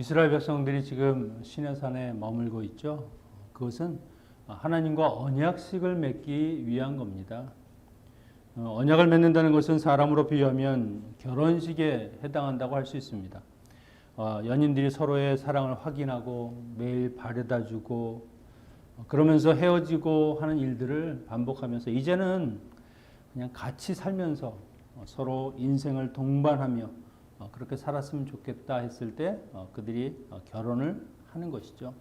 이스라엘 백성들이 지금 시내산에 머물고 있죠. 그것은 하나님과 언약식을 맺기 위한 겁니다. 언약을 맺는다는 것은 사람으로 비유하면 결혼식에 해당한다고 할 수 있습니다. 연인들이 서로의 사랑을 확인하고 매일 바래다 주고 그러면서 헤어지고 하는 일들을 반복하면서 이제는 그냥 같이 살면서 서로 인생을 동반하며 그렇게 살았으면 좋겠다 했을 때 그들이 결혼을 하는 것이죠.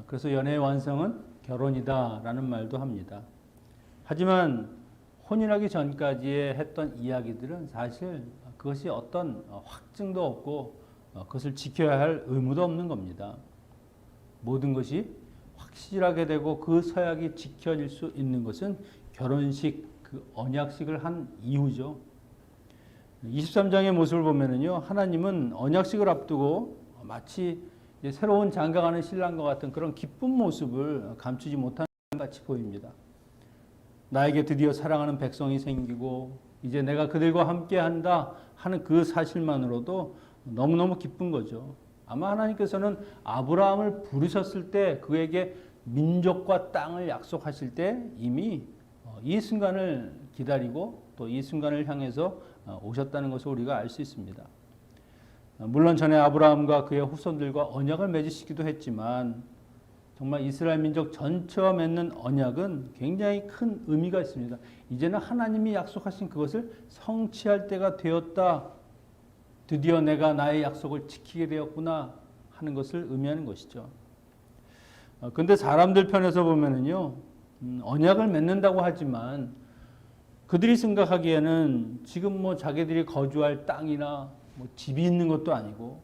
그래서 연애의 완성은 결혼이다라는 말도 합니다. 하지만 혼인하기 전까지 했던 이야기들은 사실 그것이 어떤 확증도 없고 그것을 지켜야 할 의무도 없는 겁니다. 모든 것이 확실하게 되고 그 서약이 지켜질 수 있는 것은 결혼식, 그 언약식을 한 이후죠. 23장의 모습을 보면은요, 하나님은 언약식을 앞두고 마치 새로운 장가가는 신랑과 같은 그런 기쁜 모습을 감추지 못하는 것 같이 보입니다. 나에게 드디어 사랑하는 백성이 생기고 이제 내가 그들과 함께한다 하는 그 사실만으로도 너무너무 기쁜 거죠. 아마 하나님께서는 아브라함을 부르셨을 때 그에게 민족과 땅을 약속하실 때 이미 이 순간을 기다리고 또 이 순간을 향해서 오셨다는 것을 우리가 알 수 있습니다. 물론 전에 아브라함과 그의 후손들과 언약을 맺으시기도 했지만 정말 이스라엘 민족 전체와 맺는 언약은 굉장히 큰 의미가 있습니다. 이제는 하나님이 약속하신 그것을 성취할 때가 되었다. 드디어 내가 나의 약속을 지키게 되었구나 하는 것을 의미하는 것이죠. 근데 사람들 편에서 보면은요, 언약을 맺는다고 하지만 그들이 생각하기에는 지금 뭐 자기들이 거주할 땅이나 뭐 집이 있는 것도 아니고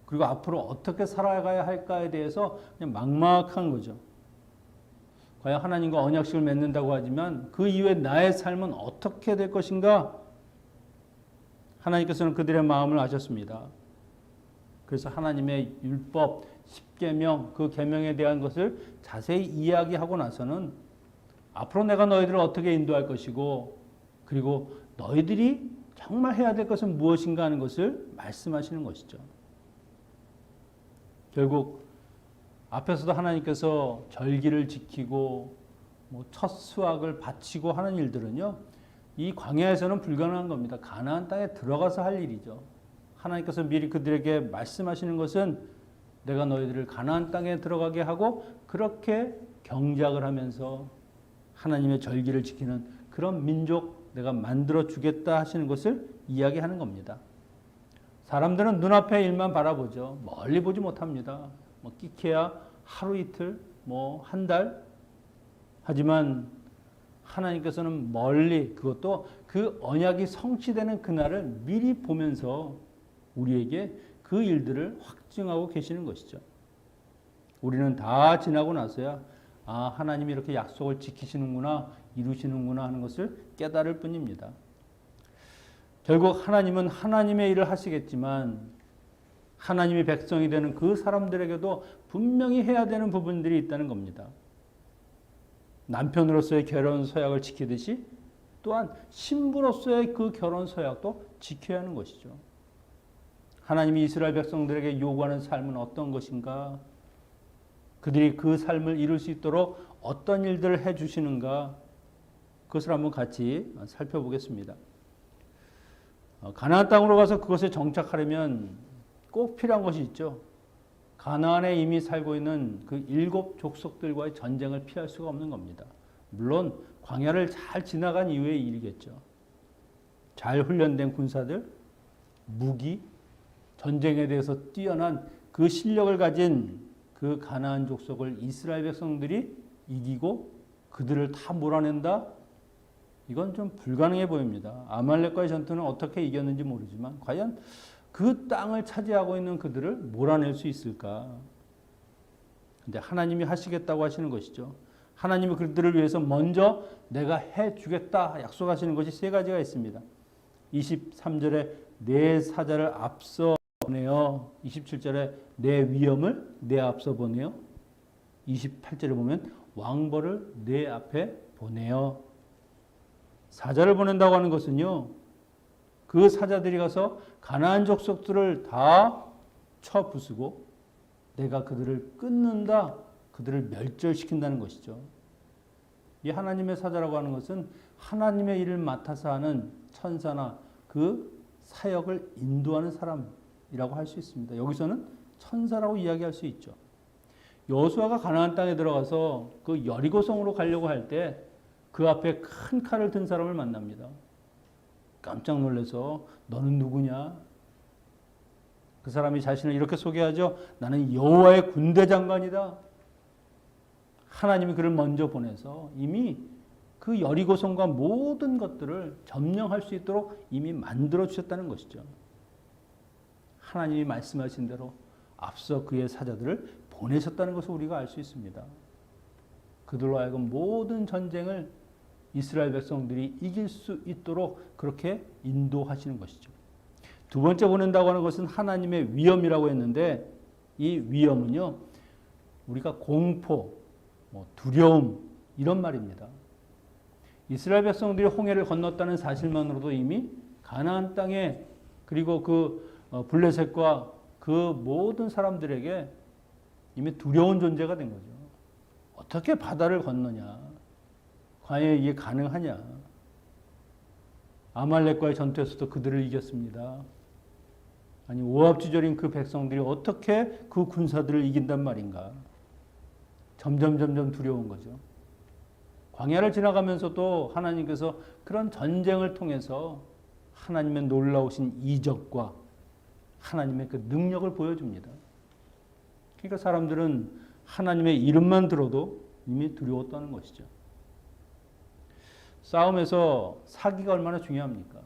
그리고 앞으로 어떻게 살아가야 할까에 대해서 그냥 막막한 거죠. 과연 하나님과 언약식을 맺는다고 하지만 그 이후에 나의 삶은 어떻게 될 것인가? 하나님께서는 그들의 마음을 아셨습니다. 그래서 하나님의 율법, 십계명, 그 계명에 대한 것을 자세히 이야기하고 나서는 앞으로 내가 너희들을 어떻게 인도할 것이고 그리고 너희들이 정말 해야 될 것은 무엇인가 하는 것을 말씀하시는 것이죠. 결국 앞에서도 하나님께서 절기를 지키고 첫 수확을 바치고 하는 일들은요, 이 광야에서는 불가능한 겁니다. 가나안 땅에 들어가서 할 일이죠. 하나님께서 미리 그들에게 말씀하시는 것은 내가 너희들을 가나안 땅에 들어가게 하고 그렇게 경작을 하면서 하나님의 절기를 지키는 그런 민족 내가 만들어 주겠다 하시는 것을 이야기하는 겁니다. 사람들은 눈앞의 일만 바라보죠. 멀리 보지 못합니다. 끼케야 하루 이틀, 한 달. 하지만 하나님께서는 멀리 그것도 그 언약이 성취되는 그날을 미리 보면서 우리에게 그 일들을 확증하고 계시는 것이죠. 우리는 다 지나고 나서야 하나님이 이렇게 약속을 지키시는구나, 이루시는구나 하는 것을 깨달을 뿐입니다. 결국 하나님은 하나님의 일을 하시겠지만 하나님의 백성이 되는 그 사람들에게도 분명히 해야 되는 부분들이 있다는 겁니다. 남편으로서의 결혼 서약을 지키듯이 또한 신부로서의 그 결혼 서약도 지켜야 하는 것이죠. 하나님이 이스라엘 백성들에게 요구하는 삶은 어떤 것인가? 그들이 그 삶을 이룰 수 있도록 어떤 일들을 해 주시는가? 그것을 한번 같이 살펴보겠습니다. 가나안 땅으로 가서 그것에 정착하려면 꼭 필요한 것이 있죠. 가나안에 이미 살고 있는 그 7 족속들과의 전쟁을 피할 수가 없는 겁니다. 물론 광야를 잘 지나간 이후의 일이겠죠. 잘 훈련된 군사들, 무기, 전쟁에 대해서 뛰어난 그 실력을 가진 그 가나안 족속을 이스라엘 백성들이 이기고 그들을 다 몰아낸다? 이건 좀 불가능해 보입니다. 아말렉과의 전투는 어떻게 이겼는지 모르지만 과연 그 땅을 차지하고 있는 그들을 몰아낼 수 있을까? 근데 하나님이 하시겠다고 하시는 것이죠. 하나님이 그들을 위해서 먼저 내가 해주겠다 약속하시는 것이 3가지가 있습니다. 23절에 내 사자를 앞서 보내어, 27절에 내 위엄을 내 앞서 보내어, 28절에 보면 왕벌을 내 앞에 보내어. 사자를 보낸다고 하는 것은요, 그 사자들이 가서 가나안 족속들을 다 쳐 부수고 내가 그들을 끊는다, 그들을 멸절시킨다는 것이죠. 이 하나님의 사자라고 하는 것은 하나님의 일을 맡아서 하는 천사나 그 사역을 인도하는 사람이라고 할 수 있습니다. 여기서는 천사라고 이야기할 수 있죠. 여호수아가 가나안 땅에 들어가서 그 여리고성으로 가려고 할 때 그 앞에 큰 칼을 든 사람을 만납니다. 깜짝 놀라서 너는 누구냐? 그 사람이 자신을 이렇게 소개하죠. 나는 여호와의 군대 장관이다. 하나님이 그를 먼저 보내서 이미 그 여리고성과 모든 것들을 점령할 수 있도록 이미 만들어 주셨다는 것이죠. 하나님이 말씀하신 대로 앞서 그의 사자들을 보내셨다는 것을 우리가 알 수 있습니다. 그들로 하여금 모든 전쟁을 이스라엘 백성들이 이길 수 있도록 그렇게 인도하시는 것이죠. 두 번째 보낸다고 하는 것은 하나님의 위엄이라고 했는데 이 위엄은요, 우리가 공포, 두려움 이런 말입니다. 이스라엘 백성들이 홍해를 건넜다는 사실만으로도 이미 가나안 땅에 그리고 그 블레셋과 그 모든 사람들에게 이미 두려운 존재가 된 거죠. 어떻게 바다를 건너냐? 과연 이게 가능하냐? 아말렉과의 전투에서도 그들을 이겼습니다. 아니 오합지졸인 그 백성들이 어떻게 그 군사들을 이긴단 말인가? 점점 두려운 거죠. 광야를 지나가면서도 하나님께서 그런 전쟁을 통해서 하나님의 놀라우신 이적과 하나님의 그 능력을 보여줍니다. 그러니까 사람들은 하나님의 이름만 들어도 이미 두려웠다는 것이죠. 싸움에서 사기가 얼마나 중요합니까?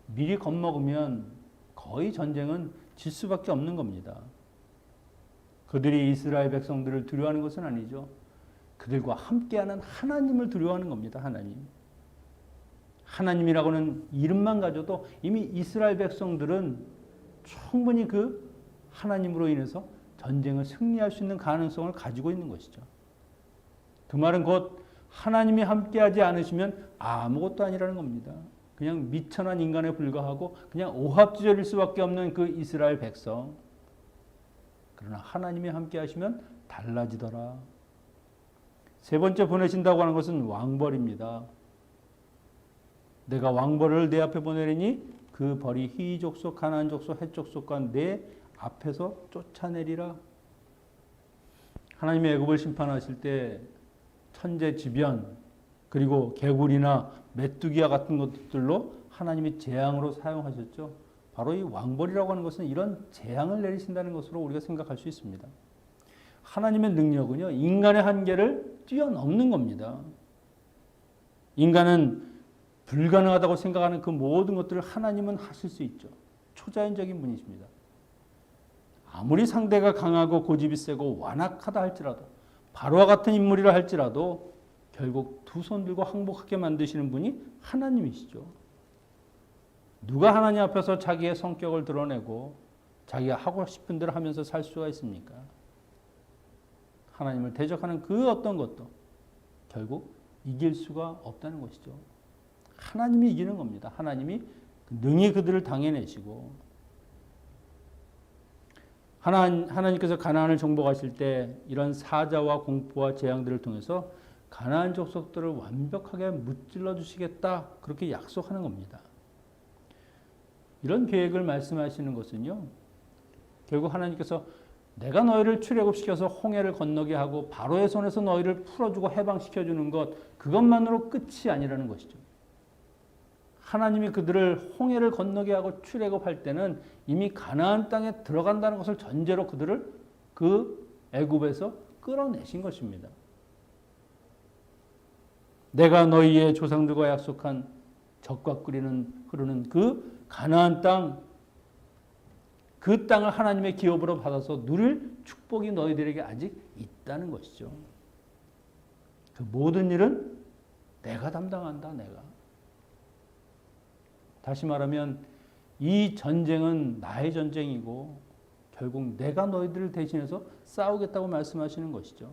미리 겁먹으면 거의 전쟁은 질 수밖에 없는 겁니다. 그들이 이스라엘 백성들을 두려워하는 것은 아니죠. 그들과 함께하는 하나님을 두려워하는 겁니다. 하나님이라고는 이름만 가져도 이미 이스라엘 백성들은 충분히 그 하나님으로 인해서 전쟁을 승리할 수 있는 가능성을 가지고 있는 것이죠. 그 말은 곧 하나님이 함께하지 않으시면 아무것도 아니라는 겁니다. 그냥 미천한 인간에 불과하고 그냥 오합지졸일 수밖에 없는 그 이스라엘 백성. 그러나 하나님이 함께하시면 달라지더라. 세 번째 보내신다고 하는 것은 왕벌입니다. 내가 왕벌을 내 앞에 보내리니 그 벌이 히 족속, 가나안 족속, 헷 족속과 내 앞에서 쫓아내리라. 하나님의 애굽을 심판하실 때 천재지변 그리고 개구리나 메뚜기와 같은 것들로 하나님이 재앙으로 사용하셨죠. 바로 이 왕벌이라고 하는 것은 이런 재앙을 내리신다는 것으로 우리가 생각할 수 있습니다. 하나님의 능력은요, 인간의 한계를 뛰어넘는 겁니다. 인간은 불가능하다고 생각하는 그 모든 것들을 하나님은 하실 수 있죠. 초자연적인 분이십니다. 아무리 상대가 강하고 고집이 세고 완악하다 할지라도 바로와 같은 인물이라 할지라도 결국 두 손 들고 항복하게 만드시는 분이 하나님이시죠. 누가 하나님 앞에서 자기의 성격을 드러내고 자기가 하고 싶은 대로 하면서 살 수가 있습니까? 하나님을 대적하는 그 어떤 것도 결국 이길 수가 없다는 것이죠. 하나님이 이기는 겁니다. 하나님이 능히 그들을 당해내시고 하나님께서 가나안을 정복하실 때 이런 사자와 공포와 재앙들을 통해서 가나안 족속들을 완벽하게 무찔러 주시겠다 그렇게 약속하는 겁니다. 이런 계획을 말씀하시는 것은요, 결국 하나님께서 내가 너희를 출애굽시켜서 홍해를 건너게 하고 바로의 손에서 너희를 풀어주고 해방시켜주는 것 그것만으로 끝이 아니라는 것이죠. 하나님이 그들을 홍해를 건너게 하고 출애굽할 때는 이미 가나안 땅에 들어간다는 것을 전제로 그들을 그 애굽에서 끌어내신 것입니다. 내가 너희의 조상들과 약속한 젖과 꿀이 흐르는 그 가나안 땅, 그 땅을 하나님의 기업으로 받아서 누릴 축복이 너희들에게 아직 있다는 것이죠. 그 모든 일은 내가 담당한다, 내가. 다시 말하면 이 전쟁은 나의 전쟁이고 결국 내가 너희들을 대신해서 싸우겠다고 말씀하시는 것이죠.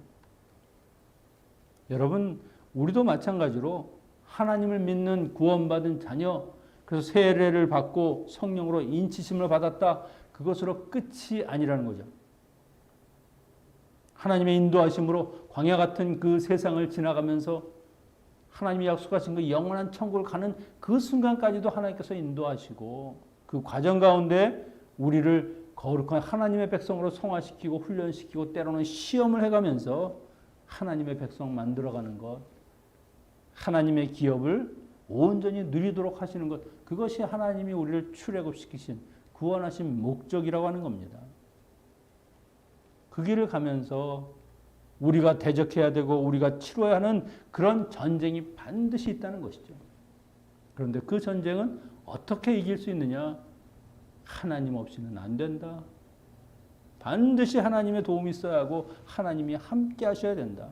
여러분, 우리도 마찬가지로 하나님을 믿는 구원받은 자녀, 그래서 세례를 받고 성령으로 인치심을 받았다. 그것으로 끝이 아니라는 거죠. 하나님의 인도하심으로 광야 같은 그 세상을 지나가면서 하나님이 약속하신 그 영원한 천국을 가는 그 순간까지도 하나님께서 인도하시고 그 과정 가운데 우리를 거룩한 하나님의 백성으로 성화시키고 훈련시키고 때로는 시험을 해가면서 하나님의 백성 만들어가는 것, 하나님의 기업을 온전히 누리도록 하시는 것, 그것이 하나님이 우리를 출애굽시키신 구원하신 목적이라고 하는 겁니다. 그 길을 가면서 우리가 대적해야 되고 우리가 치러야 하는 그런 전쟁이 반드시 있다는 것이죠. 그런데 그 전쟁은 어떻게 이길 수 있느냐? 하나님 없이는 안 된다. 반드시 하나님의 도움이 있어야 하고 하나님이 함께 하셔야 된다.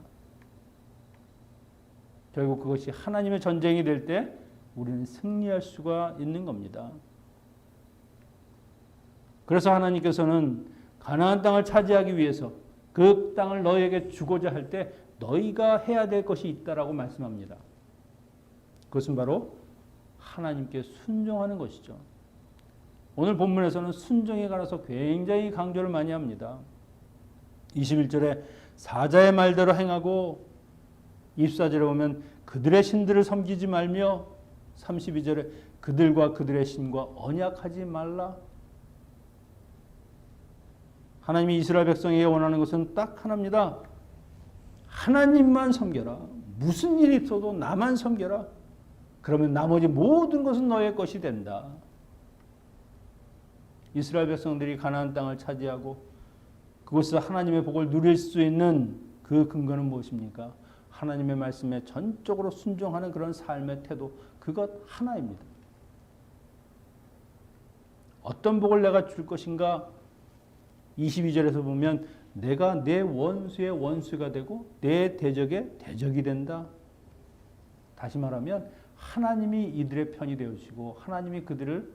결국 그것이 하나님의 전쟁이 될 때 우리는 승리할 수가 있는 겁니다. 그래서 하나님께서는 가나안 땅을 차지하기 위해서 그 땅을 너희에게 주고자 할 때 너희가 해야 될 것이 있다라고 말씀합니다. 그것은 바로 하나님께 순종하는 것이죠. 오늘 본문에서는 순종에 관해서 굉장히 강조를 많이 합니다. 21절에 사자의 말대로 행하고 24절에 보면 그들의 신들을 섬기지 말며 32절에 그들과 그들의 신과 언약하지 말라. 하나님이 이스라엘 백성에게 원하는 것은 딱 하나입니다. 하나님만 섬겨라. 무슨 일이 있어도 나만 섬겨라. 그러면 나머지 모든 것은 너의 것이 된다. 이스라엘 백성들이 가나안 땅을 차지하고 그곳에서 하나님의 복을 누릴 수 있는 그 근거는 무엇입니까? 하나님의 말씀에 전적으로 순종하는 그런 삶의 태도, 그것 하나입니다. 어떤 복을 내가 줄 것인가? 22절에서 보면 내가 내 원수의 원수가 되고 내 대적의 대적이 된다. 다시 말하면 하나님이 이들의 편이 되어주시고 하나님이 그들을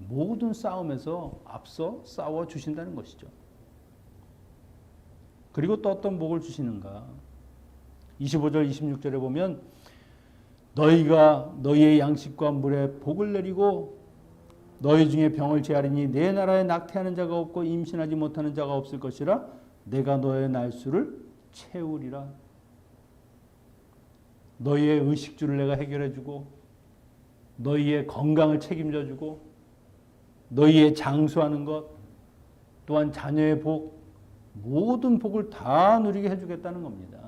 모든 싸움에서 앞서 싸워주신다는 것이죠. 그리고 또 어떤 복을 주시는가? 25절 26절에 보면 너희가 너희의 양식과 물에 복을 내리고 너희 중에 병을 제하리니 내 나라에 낙태하는 자가 없고 임신하지 못하는 자가 없을 것이라 내가 너의 날수를 채우리라. 너희의 의식주를 내가 해결해 주고 너희의 건강을 책임져 주고 너희의 장수하는 것 또한 자녀의 복 모든 복을 다 누리게 해주겠다는 겁니다.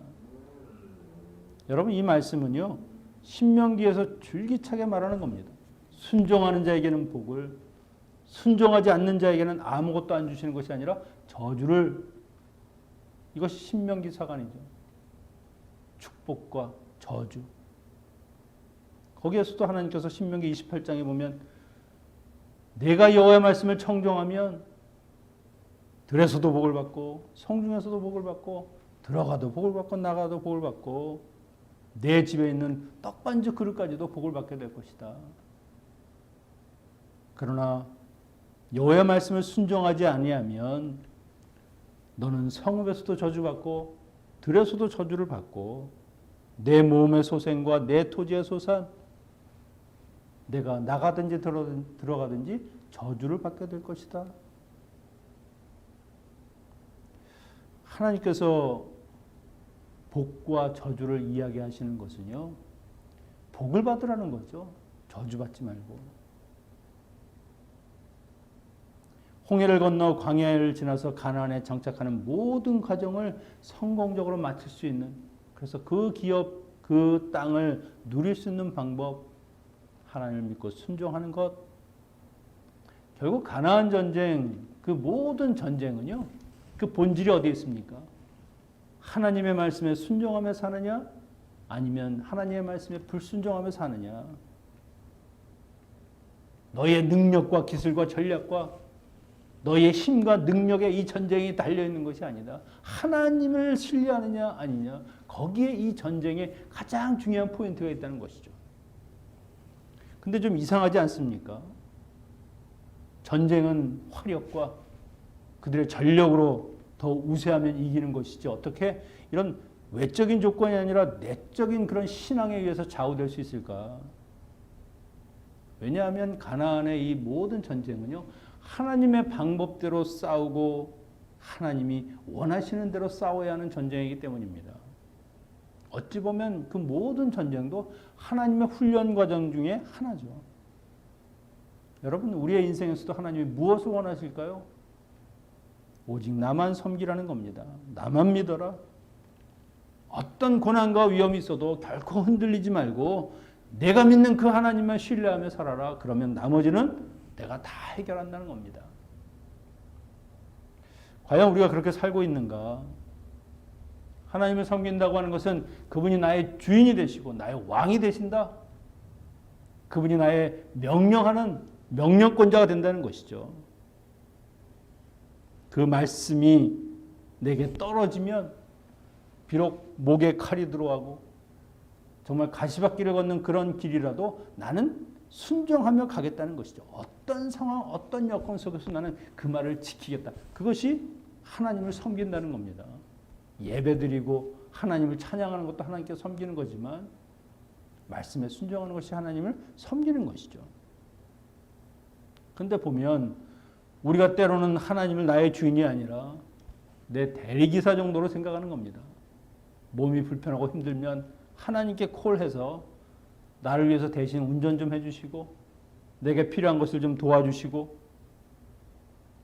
여러분 이 말씀은요 신명기에서 줄기차게 말하는 겁니다. 순종하는 자에게는 복을, 순종하지 않는 자에게는 아무것도 안 주시는 것이 아니라 저주를, 이것이 신명기 사관이죠. 축복과 저주. 거기에서도 하나님께서 신명기 28장에 보면 내가 여호와의 말씀을 청종하면 들에서도 복을 받고 성중에서도 복을 받고 들어가도 복을 받고 나가도 복을 받고 내 집에 있는 떡반죽 그릇까지도 복을 받게 될 것이다. 그러나 여호와의 말씀을 순종하지 아니하면 너는 성읍에서도 저주받고 들에서도 저주를 받고 내 몸의 소생과 내 토지의 소산 내가 나가든지 들어가든지 저주를 받게 될 것이다. 하나님께서 복과 저주를 이야기하시는 것은요 복을 받으라는 거죠. 저주받지 말고. 홍해를 건너 광야를 지나서 가나안에 정착하는 모든 과정을 성공적으로 마칠 수 있는, 그래서 그 기업, 그 땅을 누릴 수 있는 방법, 하나님을 믿고 순종하는 것. 결국 가나안 전쟁, 그 모든 전쟁은요 그 본질이 어디에 있습니까? 하나님의 말씀에 순종하며 사느냐 아니면 하나님의 말씀에 불순종하며 사느냐. 너의 능력과 기술과 전략과 너의 힘과 능력에 이 전쟁이 달려있는 것이 아니다. 하나님을 신뢰하느냐 아니냐. 거기에 이 전쟁에 가장 중요한 포인트가 있다는 것이죠. 근데 좀 이상하지 않습니까? 전쟁은 화력과 그들의 전력으로 더 우세하면 이기는 것이지 어떻게 이런 외적인 조건이 아니라 내적인 그런 신앙에 의해서 좌우될 수 있을까? 왜냐하면 가나안의 이 모든 전쟁은요 하나님의 방법대로 싸우고 하나님이 원하시는 대로 싸워야 하는 전쟁이기 때문입니다. 어찌 보면 그 모든 전쟁도 하나님의 훈련 과정 중에 하나죠. 여러분, 우리의 인생에서도 하나님이 무엇을 원하실까요? 오직 나만 섬기라는 겁니다. 나만 믿어라. 어떤 고난과 위험이 있어도 결코 흔들리지 말고 내가 믿는 그 하나님만 신뢰하며 살아라. 그러면 나머지는 내가 다 해결한다는 겁니다. 과연 우리가 그렇게 살고 있는가? 하나님을 섬긴다고 하는 것은 그분이 나의 주인이 되시고 나의 왕이 되신다. 그분이 나의 명령하는 명령권자가 된다는 것이죠. 그 말씀이 내게 떨어지면 비록 목에 칼이 들어가고 정말 가시밭길을 걷는 그런 길이라도 나는 순종하며 가겠다는 것이죠. 어떤 상황, 어떤 여건 속에서 나는 그 말을 지키겠다. 그것이 하나님을 섬긴다는 겁니다. 예배드리고 하나님을 찬양하는 것도 하나님께 섬기는 거지만 말씀에 순종하는 것이 하나님을 섬기는 것이죠. 그런데 보면 우리가 때로는 하나님을 나의 주인이 아니라 내 대리기사 정도로 생각하는 겁니다. 몸이 불편하고 힘들면 하나님께 콜해서 나를 위해서 대신 운전 좀 해주시고 내게 필요한 것을 좀 도와주시고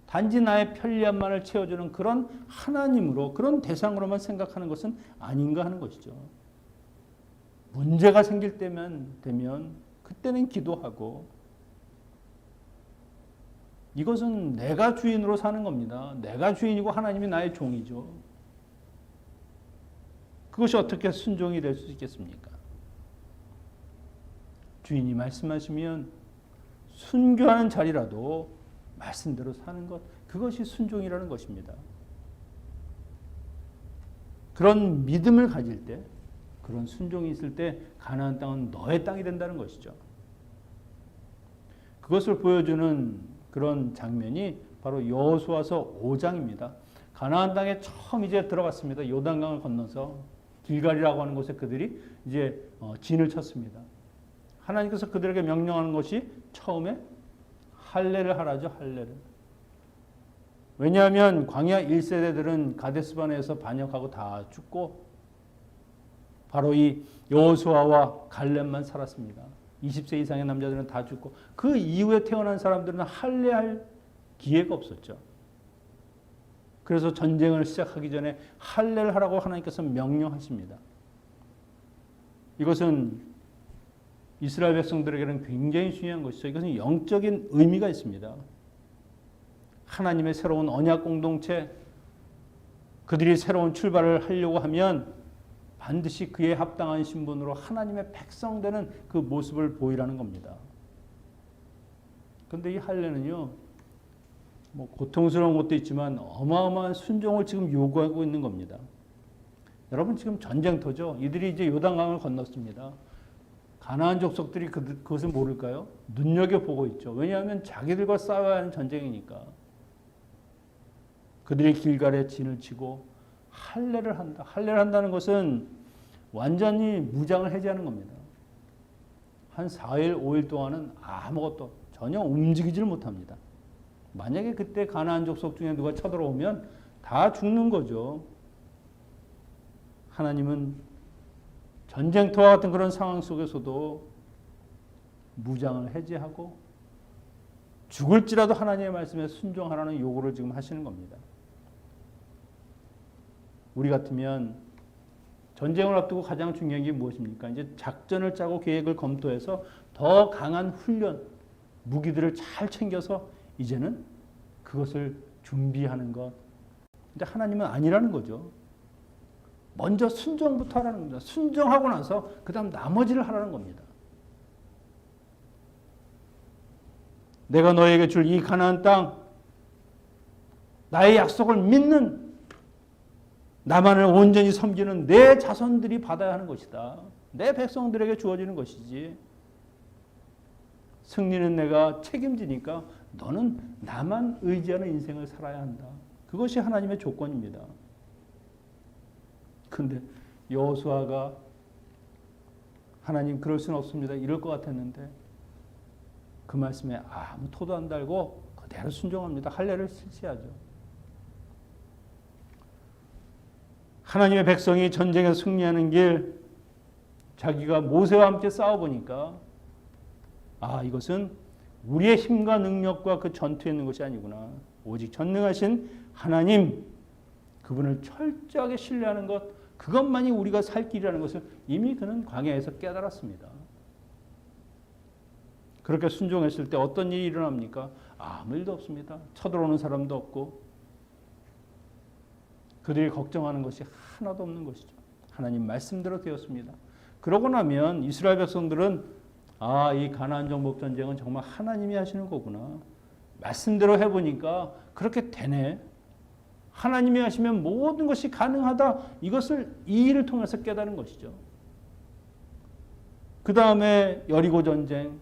단지 나의 편리함만을 채워주는 그런 하나님으로, 그런 대상으로만 생각하는 것은 아닌가 하는 것이죠. 문제가 생길 때면 되면 그때는 기도하고, 이것은 내가 주인으로 사는 겁니다. 내가 주인이고 하나님이 나의 종이죠. 그것이 어떻게 순종이 될 수 있겠습니까? 주인이 말씀하시면 순교하는 자리라도 말씀대로 사는 것, 그것이 순종이라는 것입니다. 그런 믿음을 가질 때, 그런 순종이 있을 때 가나안 땅은 너의 땅이 된다는 것이죠. 그것을 보여주는 그런 장면이 바로 여호수아서 5장입니다. 가나안 땅에 처음 이제 들어갔습니다. 요단강을 건너서 길갈이라고 하는 곳에 그들이 이제 진을 쳤습니다. 하나님께서 그들에게 명령하는 것이 처음에 할례를 하라죠. 할례를. 왜냐하면 광야 1세대들은 가데스바네에서 반역하고 다 죽고 바로 이 여호수아와 갈렙만 살았습니다. 20세 이상의 남자들은 다 죽고 그 이후에 태어난 사람들은 할례할 기회가 없었죠. 그래서 전쟁을 시작하기 전에 할례를 하라고 하나님께서 명령하십니다. 이것은 이스라엘 백성들에게는 굉장히 중요한 것이죠. 이것은 영적인 의미가 있습니다. 하나님의 새로운 언약 공동체, 그들이 새로운 출발을 하려고 하면 반드시 그에 합당한 신분으로 하나님의 백성 되는 그 모습을 보이라는 겁니다. 그런데 이 할례는요, 고통스러운 것도 있지만 어마어마한 순종을 지금 요구하고 있는 겁니다. 여러분, 지금 전쟁터죠. 이들이 이제 요단강을 건넜습니다. 가나안 족속들이 그것을 모를까요? 눈여겨보고 있죠. 왜냐하면 자기들과 싸워야 하는 전쟁이니까. 그들이 길갈에 진을 치고 할례를 한다. 할례를 한다는 것은 완전히 무장을 해제하는 겁니다. 한 4일, 5일 동안은 아무것도 전혀 움직이지를 못합니다. 만약에 그때 가나안 족속 중에 누가 쳐들어오면 다 죽는 거죠. 하나님은 전쟁터와 같은 그런 상황 속에서도 무장을 해제하고 죽을지라도 하나님의 말씀에 순종하라는 요구를 지금 하시는 겁니다. 우리 같으면 전쟁을 앞두고 가장 중요한 게 무엇입니까? 이제 작전을 짜고 계획을 검토해서 더 강한 훈련, 무기들을 잘 챙겨서 이제는 그것을 준비하는 것. 근데 하나님은 아니라는 거죠. 먼저 순종부터 하라는 겁니다. 순종하고 나서 그 다음 나머지를 하라는 겁니다. 내가 너에게 줄 이 가나안 땅, 나의 약속을 믿는, 나만을 온전히 섬기는 내 자손들이 받아야 하는 것이다. 내 백성들에게 주어지는 것이지. 승리는 내가 책임지니까 너는 나만 의지하는 인생을 살아야 한다. 그것이 하나님의 조건입니다. 근데 여호수아가 하나님 그럴 수는 없습니다. 이럴 것 같았는데 그 말씀에 아무 토도 안 달고 그대로 순종합니다. 할례를 실시하죠. 하나님의 백성이 전쟁에 승리하는 길, 자기가 모세와 함께 싸워보니까 이것은 우리의 힘과 능력과 그 전투에 있는 것이 아니구나. 오직 전능하신 하나님, 그분을 철저하게 신뢰하는 것, 그것만이 우리가 살 길이라는 것을 이미 그는 광야에서 깨달았습니다. 그렇게 순종했을 때 어떤 일이 일어납니까? 아무 일도 없습니다. 쳐들어오는 사람도 없고 그들이 걱정하는 것이 하나도 없는 것이죠. 하나님 말씀대로 되었습니다. 그러고 나면 이스라엘 백성들은 이 가나안 정복 전쟁은 정말 하나님이 하시는 거구나. 말씀대로 해보니까 그렇게 되네. 하나님이 하시면 모든 것이 가능하다. 이것을 이 일을 통해서 깨달은 것이죠. 그 다음에 여리고 전쟁,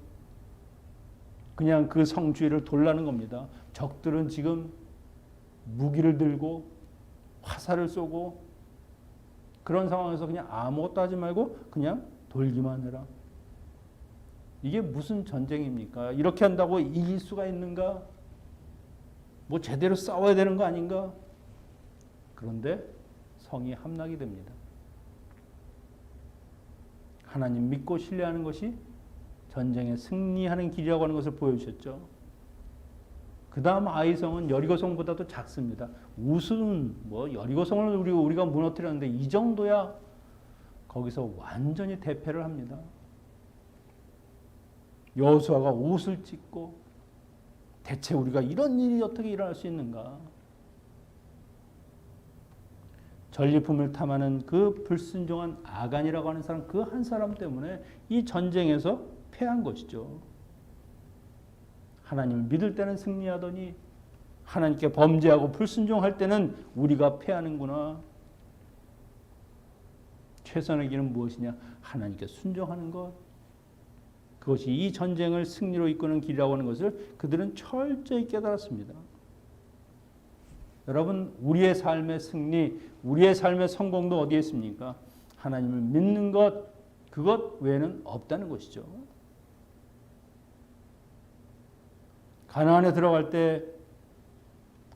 그냥 그 성 주위를 돌라는 겁니다. 적들은 지금 무기를 들고 화살을 쏘고 그런 상황에서 그냥 아무것도 하지 말고 그냥 돌기만 해라. 이게 무슨 전쟁입니까? 이렇게 한다고 이길 수가 있는가? 뭐 제대로 싸워야 되는 거 아닌가? 그런데 성이 함락이 됩니다. 하나님 믿고 신뢰하는 것이 전쟁에 승리하는 길이라고 하는 것을 보여주셨죠. 그 다음 아이성은 여리고성보다도 작습니다. 우스는 여리고성을 우리가 무너뜨렸는데 이 정도야. 거기서 완전히 대패를 합니다. 여호수아가 옷을 찢고 대체 우리가 이런 일이 어떻게 일어날 수 있는가? 전리품을 탐하는 그 불순종한 아간이라고 하는 사람, 그 한 사람 때문에 이 전쟁에서 패한 것이죠. 하나님을 믿을 때는 승리하더니 하나님께 범죄하고 불순종할 때는 우리가 패하는구나. 최선의 길은 무엇이냐? 하나님께 순종하는 것. 그것이 이 전쟁을 승리로 이끄는 길이라고 하는 것을 그들은 철저히 깨달았습니다. 여러분, 우리의 삶의 승리, 우리의 삶의 성공도 어디에 있습니까? 하나님을 믿는 것, 그것 외에는 없다는 것이죠. 가나안에 들어갈 때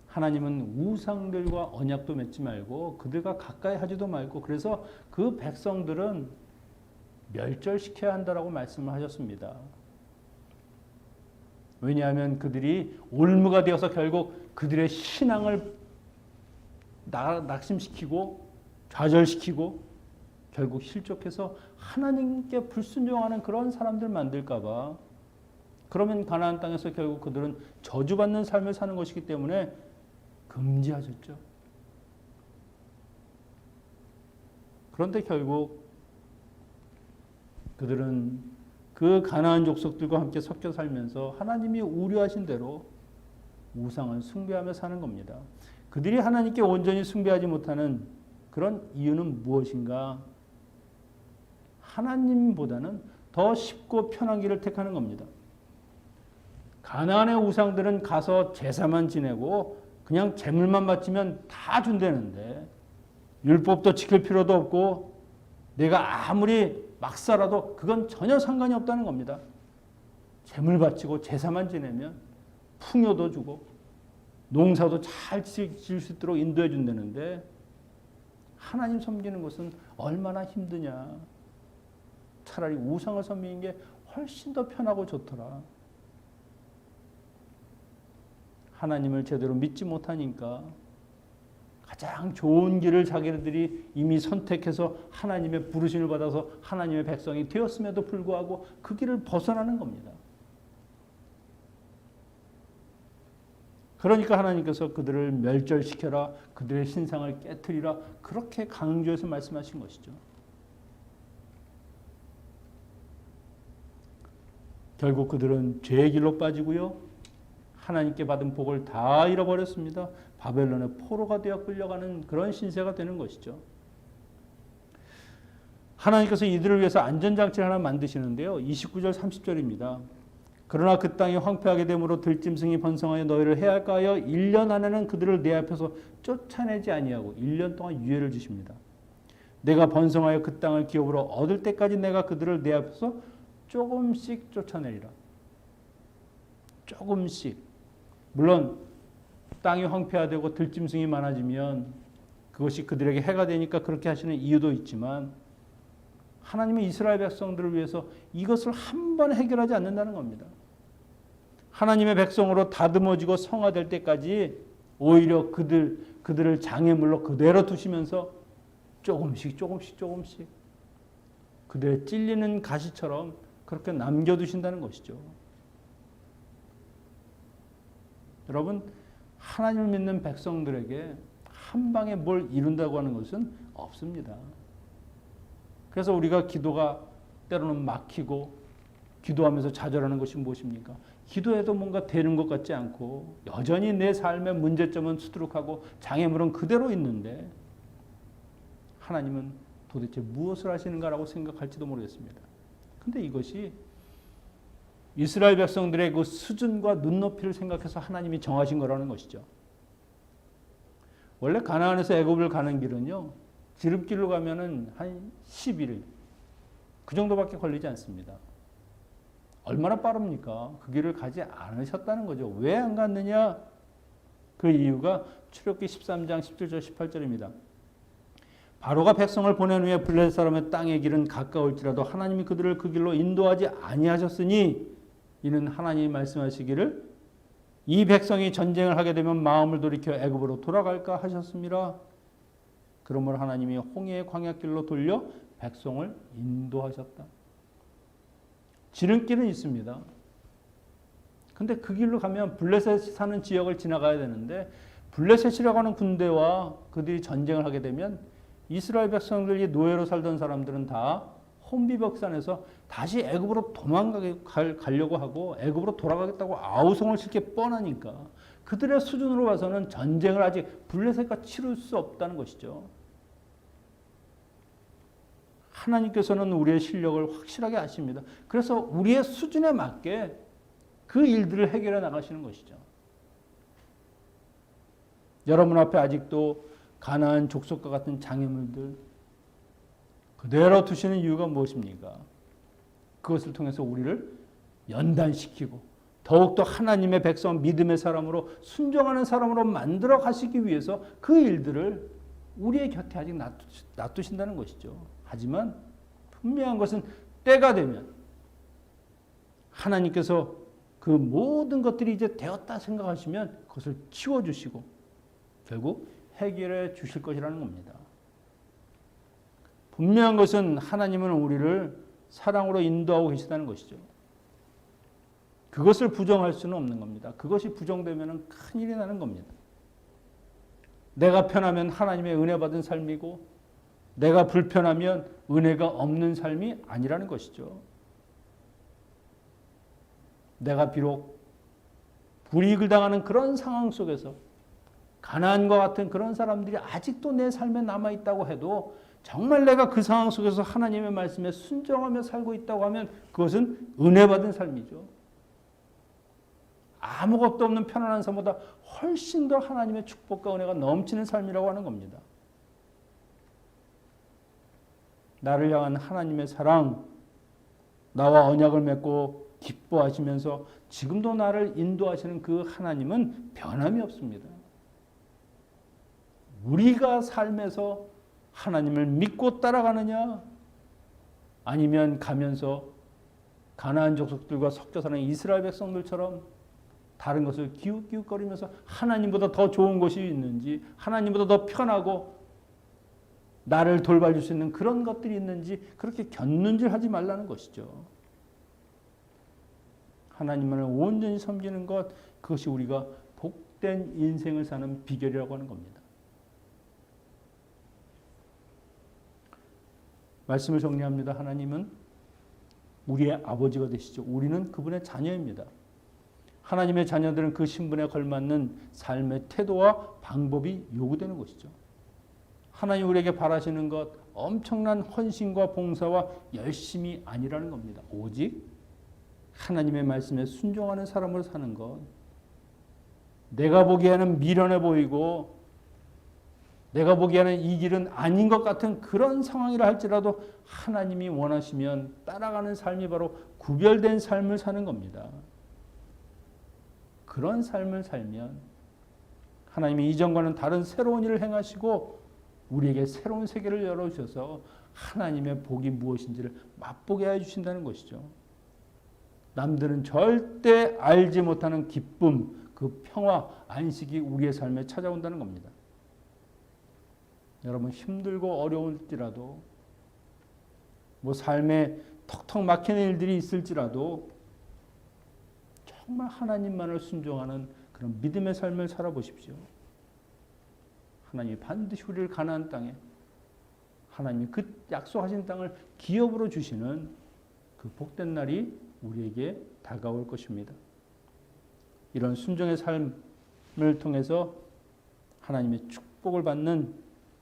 하나님은 우상들과 언약도 맺지 말고 그들과 가까이 하지도 말고 그래서 그 백성들은 멸절시켜야 한다라고 말씀을 하셨습니다. 왜냐하면 그들이 올무가 되어서 결국 그들의 신앙을 낙심시키고 좌절시키고 결국 실족해서 하나님께 불순종하는 그런 사람들 만들까 봐. 그러면 가나안 땅에서 결국 그들은 저주받는 삶을 사는 것이기 때문에 금지하셨죠. 그런데 결국 그들은 그 가나안 족속들과 함께 섞여 살면서 하나님이 우려하신 대로 우상을 숭배하며 사는 겁니다. 그들이 하나님께 온전히 숭배하지 못하는 그런 이유는 무엇인가? 하나님보다는 더 쉽고 편한 길을 택하는 겁니다. 가나안의 우상들은 가서 제사만 지내고 그냥 제물만 바치면 다 준다는데 율법도 지킬 필요도 없고 내가 아무리 막 살아도 그건 전혀 상관이 없다는 겁니다. 제물 바치고 제사만 지내면 풍요도 주고 농사도 잘 지을 수 있도록 인도해 준다는데 하나님 섬기는 것은 얼마나 힘드냐. 차라리 우상을 섬기는 게 훨씬 더 편하고 좋더라. 하나님을 제대로 믿지 못하니까 가장 좋은 길을 자기들이 이미 선택해서 하나님의 부르심을 받아서 하나님의 백성이 되었음에도 불구하고 그 길을 벗어나는 겁니다. 그러니까 하나님께서 그들을 멸절시켜라, 그들의 신상을 깨트리라, 그렇게 강조해서 말씀하신 것이죠. 결국 그들은 죄의 길로 빠지고요. 하나님께 받은 복을 다 잃어버렸습니다. 바벨론의 포로가 되어 끌려가는 그런 신세가 되는 것이죠. 하나님께서 이들을 위해서 안전장치를 하나 만드시는데요. 29절 30절입니다. 그러나 그 땅이 황폐하게 되므로 들짐승이 번성하여 너희를 해할까 하여 1년 안에는 그들을 내 앞에서 쫓아내지 아니하고 1년 동안 유예를 주십니다. 내가 번성하여 그 땅을 기업으로 얻을 때까지 내가 그들을 내 앞에서 조금씩 쫓아내리라. 조금씩. 물론 땅이 황폐화되고 들짐승이 많아지면 그것이 그들에게 해가 되니까 그렇게 하시는 이유도 있지만 하나님은 이스라엘 백성들을 위해서 이것을 한 번 해결하지 않는다는 겁니다. 하나님의 백성으로 다듬어지고 성화될 때까지 오히려 그들을 장애물로 그대로 두시면서 조금씩 그들의 찔리는 가시처럼 그렇게 남겨두신다는 것이죠. 여러분, 하나님을 믿는 백성들에게 한 방에 뭘 이룬다고 하는 것은 없습니다. 그래서 우리가 기도가 때로는 막히고 기도하면서 좌절하는 것이 무엇입니까? 기도해도 뭔가 되는 것 같지 않고 여전히 내 삶의 문제점은 수두룩하고 장애물은 그대로 있는데 하나님은 도대체 무엇을 하시는가라고 생각할지도 모르겠습니다. 그런데 이것이 이스라엘 백성들의 그 수준과 눈높이를 생각해서 하나님이 정하신 거라는 것이죠. 원래 가나안에서 애굽을 가는 길은요, 지름길로 가면은 한 10일 그 정도밖에 걸리지 않습니다. 얼마나 빠릅니까? 그 길을 가지 않으셨다는 거죠. 왜 안 갔느냐? 그 이유가 출애굽기 13장 17절 18절입니다. 바로가 백성을 보낸 후에 블레셋 사람의 땅의 길은 가까울지라도 하나님이 그들을 그 길로 인도하지 아니하셨으니 이는 하나님이 말씀하시기를 이 백성이 전쟁을 하게 되면 마음을 돌이켜 애굽으로 돌아갈까 하셨습니다. 그러므로 하나님이 홍해의 광야길로 돌려 백성을 인도하셨다. 지름길은 있습니다. 근데 그 길로 가면 블레셋이 사는 지역을 지나가야 되는데 블레셋이라고 하는 군대와 그들이 전쟁을 하게 되면 이스라엘 백성들이 노예로 살던 사람들은 다 혼비백산해서 다시 애굽으로 도망가려고 하고 애굽으로 돌아가겠다고 아우성을 칠 게 뻔하니까 그들의 수준으로 봐서는 전쟁을 아직 블레셋과 치룰 수 없다는 것이죠. 하나님께서는 우리의 실력을 확실하게 아십니다. 그래서 우리의 수준에 맞게 그 일들을 해결해 나가시는 것이죠. 여러분 앞에 아직도 가나안 족속과 같은 장애물들 그대로 두시는 이유가 무엇입니까? 그것을 통해서 우리를 연단시키고 더욱더 하나님의 백성 믿음의 사람으로 순종하는 사람으로 만들어 가시기 위해서 그 일들을 우리의 곁에 아직 놔두신다는 것이죠. 하지만 분명한 것은 때가 되면 하나님께서 그 모든 것들이 이제 되었다 생각하시면 그것을 치워주시고 결국 해결해 주실 것이라는 겁니다. 분명한 것은 하나님은 우리를 사랑으로 인도하고 계시다는 것이죠. 그것을 부정할 수는 없는 겁니다. 그것이 부정되면 큰일이 나는 겁니다. 내가 편하면 하나님의 은혜 받은 삶이고 내가 불편하면 은혜가 없는 삶이 아니라는 것이죠. 내가 비록 불이익을 당하는 그런 상황 속에서 가나안과 같은 그런 사람들이 아직도 내 삶에 남아있다고 해도 정말 내가 그 상황 속에서 하나님의 말씀에 순종하며 살고 있다고 하면 그것은 은혜 받은 삶이죠. 아무것도 없는 편안한 삶보다 훨씬 더 하나님의 축복과 은혜가 넘치는 삶이라고 하는 겁니다. 나를 향한 하나님의 사랑, 나와 언약을 맺고 기뻐하시면서 지금도 나를 인도하시는 그 하나님은 변함이 없습니다. 우리가 삶에서 하나님을 믿고 따라가느냐 아니면 가면서 가나안 족속들과 섞여 사는 이스라엘 백성들처럼 다른 것을 기웃기웃거리면서 하나님보다 더 좋은 것이 있는지 하나님보다 더 편하고 나를 돌봐줄 수 있는 그런 것들이 있는지 그렇게 곁눈질하지 말라는 것이죠. 하나님을 온전히 섬기는 것 그것이 우리가 복된 인생을 사는 비결이라고 하는 겁니다. 말씀을 정리합니다. 하나님은 우리의 아버지가 되시죠. 우리는 그분의 자녀입니다. 하나님의 자녀들은 그 신분에 걸맞는 삶의 태도와 방법이 요구되는 것이죠. 하나님 우리에게 바라시는 것 엄청난 헌신과 봉사와 열심이 아니라는 겁니다. 오직 하나님의 말씀에 순종하는 사람으로 사는 것. 내가 보기에는 미련해 보이고 내가 보기에는 이 길은 아닌 것 같은 그런 상황이라 할지라도 하나님이 원하시면 따라가는 삶이 바로 구별된 삶을 사는 겁니다. 그런 삶을 살면 하나님이 이전과는 다른 새로운 일을 행하시고 우리에게 새로운 세계를 열어주셔서 하나님의 복이 무엇인지를 맛보게 해주신다는 것이죠. 남들은 절대 알지 못하는 기쁨, 그 평화, 안식이 우리의 삶에 찾아온다는 겁니다. 여러분 힘들고 어려울지라도 뭐 삶에 턱턱 막히는 일들이 있을지라도 정말 하나님만을 순종하는 그런 믿음의 삶을 살아보십시오. 하나님이 반드시 우리를 가나안 땅에 하나님이 그 약속하신 땅을 기업으로 주시는 그 복된 날이 우리에게 다가올 것입니다. 이런 순종의 삶을 통해서 하나님의 축복을 받는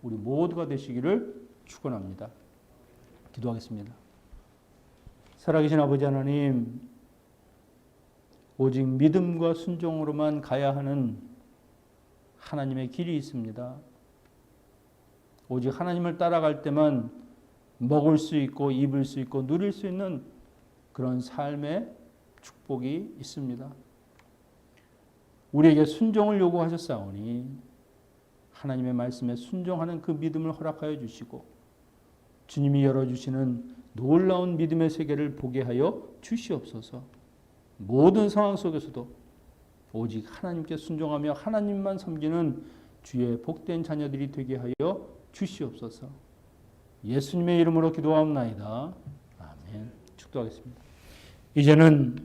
우리 모두가 되시기를 축원합니다. 기도하겠습니다. 살아계신 아버지 하나님, 오직 믿음과 순종으로만 가야 하는 하나님의 길이 있습니다. 오직 하나님을 따라갈 때만 먹을 수 있고 입을 수 있고 누릴 수 있는 그런 삶의 축복이 있습니다. 우리에게 순종을 요구하셨사오니 하나님의 말씀에 순종하는 그 믿음을 허락하여 주시고 주님이 열어주시는 놀라운 믿음의 세계를 보게 하여 주시옵소서. 모든 상황 속에서도 오직 하나님께 순종하며 하나님만 섬기는 주의 복된 자녀들이 되게 하여 주시옵소서. 예수님의 이름으로 기도하옵나이다. 아멘. 축도하겠습니다. 이제는